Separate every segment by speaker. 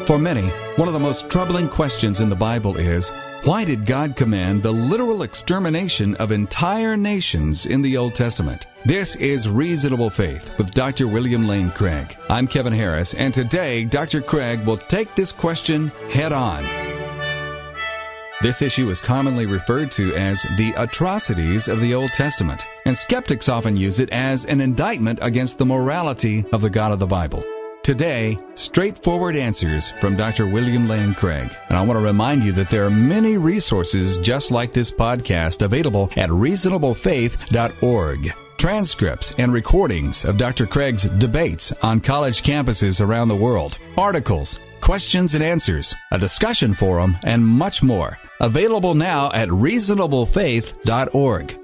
Speaker 1: For many, one of the most troubling questions in the Bible is, why did God command the literal extermination of entire nations in the Old Testament? This is Reasonable Faith with Dr. William Lane Craig. I'm Kevin Harris, and today Dr. Craig will take this question head on. This issue is commonly referred to as the Atrocities of the Old Testament, and skeptics often use it as an indictment against the morality of the God of the Bible. Today, straightforward answers from Dr. William Lane Craig. And I want to remind you that there are many resources just like this podcast available at reasonablefaith.org. Transcripts and recordings of Dr. Craig's debates on college campuses around the world, articles, questions and answers, a discussion forum, and much more. Available now at reasonablefaith.org.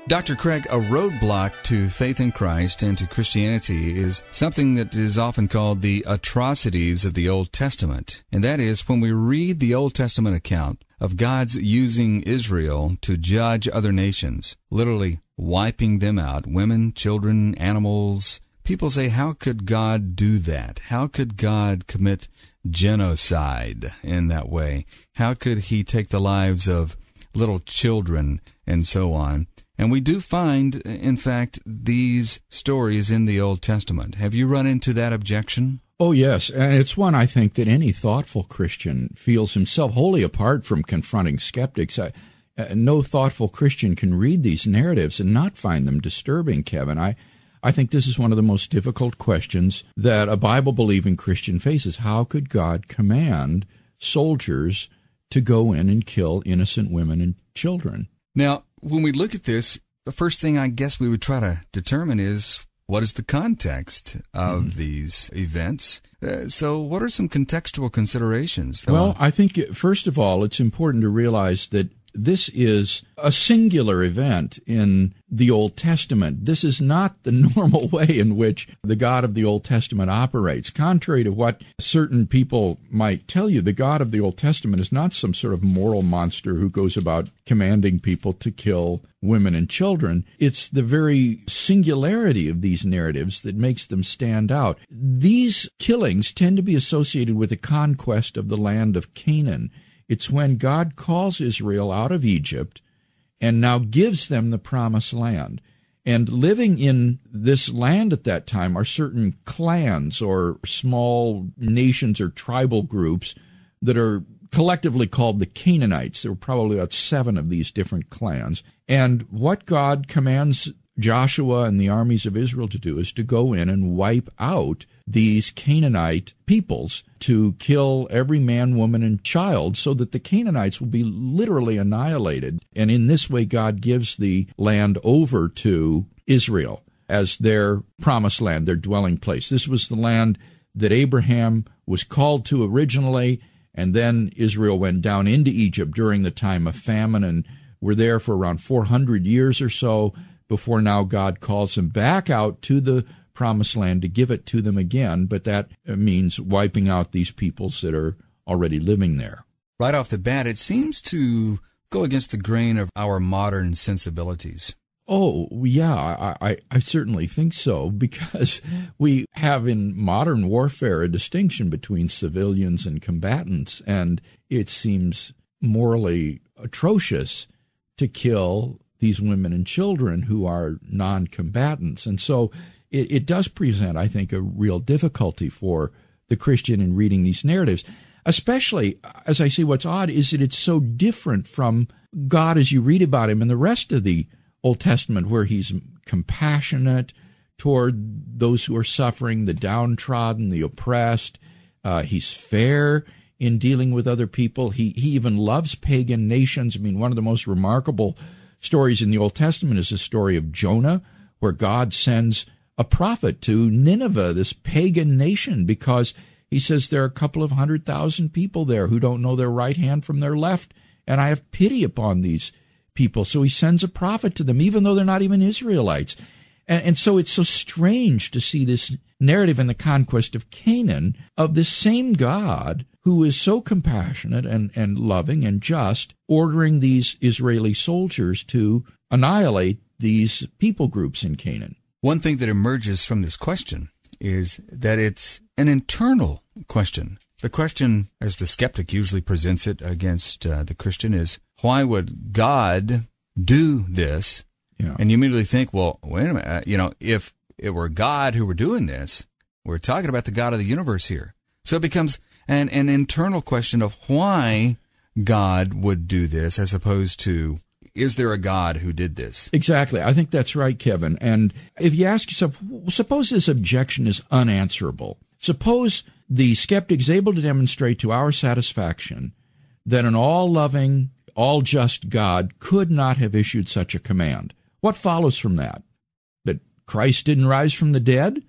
Speaker 1: Dr. Craig, a roadblock to faith in Christ and to Christianity is something that is often called the atrocities of the Old Testament. And that is when we read the Old Testament account of God's using Israel to judge other nations, literally wiping them out, women, children, animals. People say, how could God do that? How could God commit genocide in that way? How could he take the lives of little children and so on? And we do find, in fact, these stories in the Old Testament. Have you run into that objection?
Speaker 2: Oh, yes. And it's one I think that any thoughtful Christian feels himself wholly apart from confronting skeptics. No thoughtful Christian can read these narratives and not find them disturbing, Kevin. I think this is one of the most difficult questions that a Bible-believing Christian faces. How could God command soldiers to go in and kill innocent women and children?
Speaker 1: Now, when we look at this, the first thing I guess we would try to determine is, what is the context of these events? So what are some contextual considerations?
Speaker 2: Well, I think, first of all, it's important to realize that this is a singular event in the Old Testament. This is not the normal way in which the God of the Old Testament operates. Contrary to what certain people might tell you, the God of the Old Testament is not some sort of moral monster who goes about commanding people to kill women and children. It's the very singularity of these narratives that makes them stand out. These killings tend to be associated with the conquest of the land of Canaan. It's when God calls Israel out of Egypt and now gives them the promised land. And living in this land at that time are certain clans or small nations or tribal groups that are collectively called the Canaanites. There were probably about 7 of these different clans. And what God commands Joshua and the armies of Israel to do is to go in and wipe out these Canaanite peoples, to kill every man, woman, and child, so that the Canaanites will be literally annihilated. And in this way, God gives the land over to Israel as their promised land, their dwelling place. This was the land that Abraham was called to originally, and then Israel went down into Egypt during the time of famine and were there for around 400 years or so before now God calls them back out to the promised land to give it to them again, but that means wiping out these peoples that are already living there.
Speaker 1: Right off the bat, it seems to go against the grain of our modern sensibilities.
Speaker 2: Oh, yeah, I certainly think so, because we have in modern warfare a distinction between civilians and combatants, and it seems morally atrocious to kill these women and children who are non-combatants. And so it does present, I think, a real difficulty for the Christian in reading these narratives, especially, as I see, what's odd is that it's so different from God as you read about him in the rest of the Old Testament, where he's compassionate toward those who are suffering, the downtrodden, the oppressed. He's fair in dealing with other people. He even loves pagan nations. I mean, one of the most remarkable stories in the Old Testament is the story of Jonah, where God sends a prophet to Nineveh, this pagan nation, because he says there are a couple of 100,000 people there who don't know their right hand from their left, and I have pity upon these people. So he sends a prophet to them, even though they're not even Israelites. And so it's so strange to see this narrative in the conquest of Canaan of this same God who is so compassionate and loving and just, ordering these Israeli soldiers to annihilate these people groups in Canaan.
Speaker 1: One thing that emerges from this question is that it's an internal question. The question, as the skeptic usually presents it against the Christian, is why would God do this?
Speaker 2: Yeah.
Speaker 1: And you immediately think, well, wait a minute, if it were God who were doing this, we're talking about the God of the universe here. So it becomes an internal question of why God would do this as opposed to, is there a God who did this?
Speaker 2: Exactly. I think that's right, Kevin. And if you ask yourself, suppose this objection is unanswerable. Suppose the skeptic is able to demonstrate to our satisfaction that an all-loving, all-just God could not have issued such a command. What follows from that? That Christ didn't rise from the dead?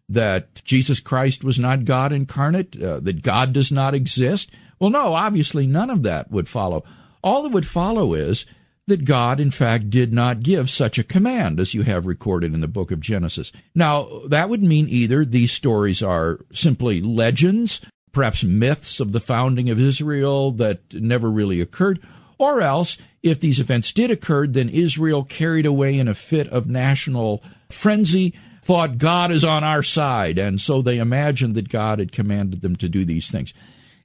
Speaker 2: That Jesus Christ was not God incarnate? That God does not exist? Well, no, obviously none of that would follow. All that would follow is that God, in fact, did not give such a command as you have recorded in the book of Genesis. Now, that would mean either these stories are simply legends, perhaps myths of the founding of Israel that never really occurred, or else, if these events did occur, then Israel, carried away in a fit of national frenzy, thought God is on our side, and so they imagined that God had commanded them to do these things.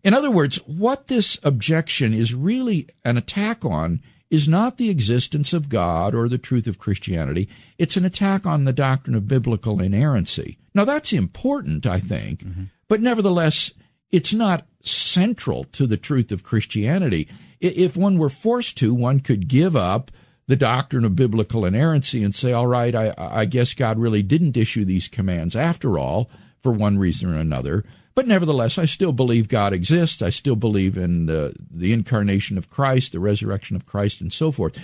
Speaker 2: In other words, what this objection is really an attack on is not the existence of God or the truth of Christianity. It's an attack on the doctrine of biblical inerrancy. Now, that's important, I think, but nevertheless, it's not central to the truth of Christianity. If one were forced to, one could give up the doctrine of biblical inerrancy and say, all right, I guess God really didn't issue these commands after all, for one reason or another. But nevertheless, I still believe God exists. I still believe in the incarnation of Christ, the resurrection of Christ, and so forth.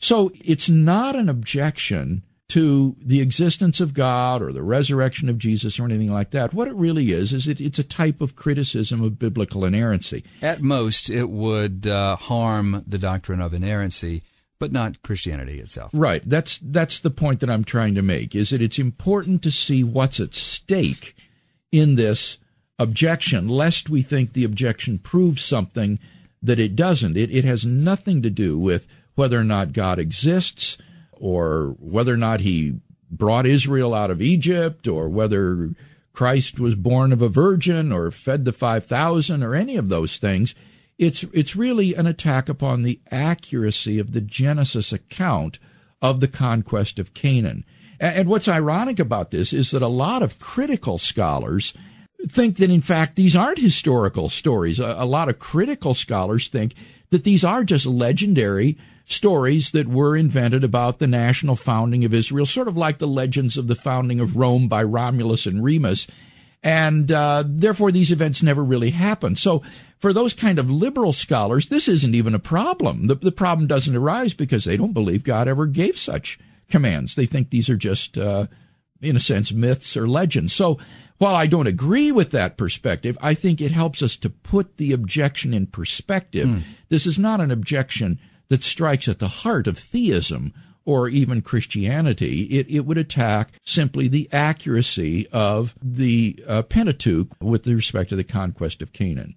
Speaker 2: So it's not an objection to the existence of God or the resurrection of Jesus or anything like that. What it really is it's a type of criticism of biblical inerrancy.
Speaker 1: At most, it would harm the doctrine of inerrancy, but not Christianity itself.
Speaker 2: Right. That's the point that I'm trying to make, is that it's important to see what's at stake in this objection, lest we think the objection proves something that it doesn't. It has nothing to do with whether or not God exists, or whether or not he brought Israel out of Egypt, or whether Christ was born of a virgin or fed the 5,000 or any of those things. It's really an attack upon the accuracy of the Genesis account of the conquest of Canaan. And what's ironic about this is that a lot of critical scholars think that, in fact, these aren't historical stories. A lot of critical scholars think that these are just legendary stories that were invented about the national founding of Israel, sort of like the legends of the founding of Rome by Romulus and Remus. And therefore, these events never really happened. So for those kind of liberal scholars, this isn't even a problem. The problem doesn't arise because they don't believe God ever gave such commands. They think these are just, in a sense, myths or legends. So while I don't agree with that perspective, I think it helps us to put the objection in perspective. This is not an objection that strikes at the heart of theism or even Christianity. It would attack simply the accuracy of the Pentateuch with respect to the conquest of Canaan.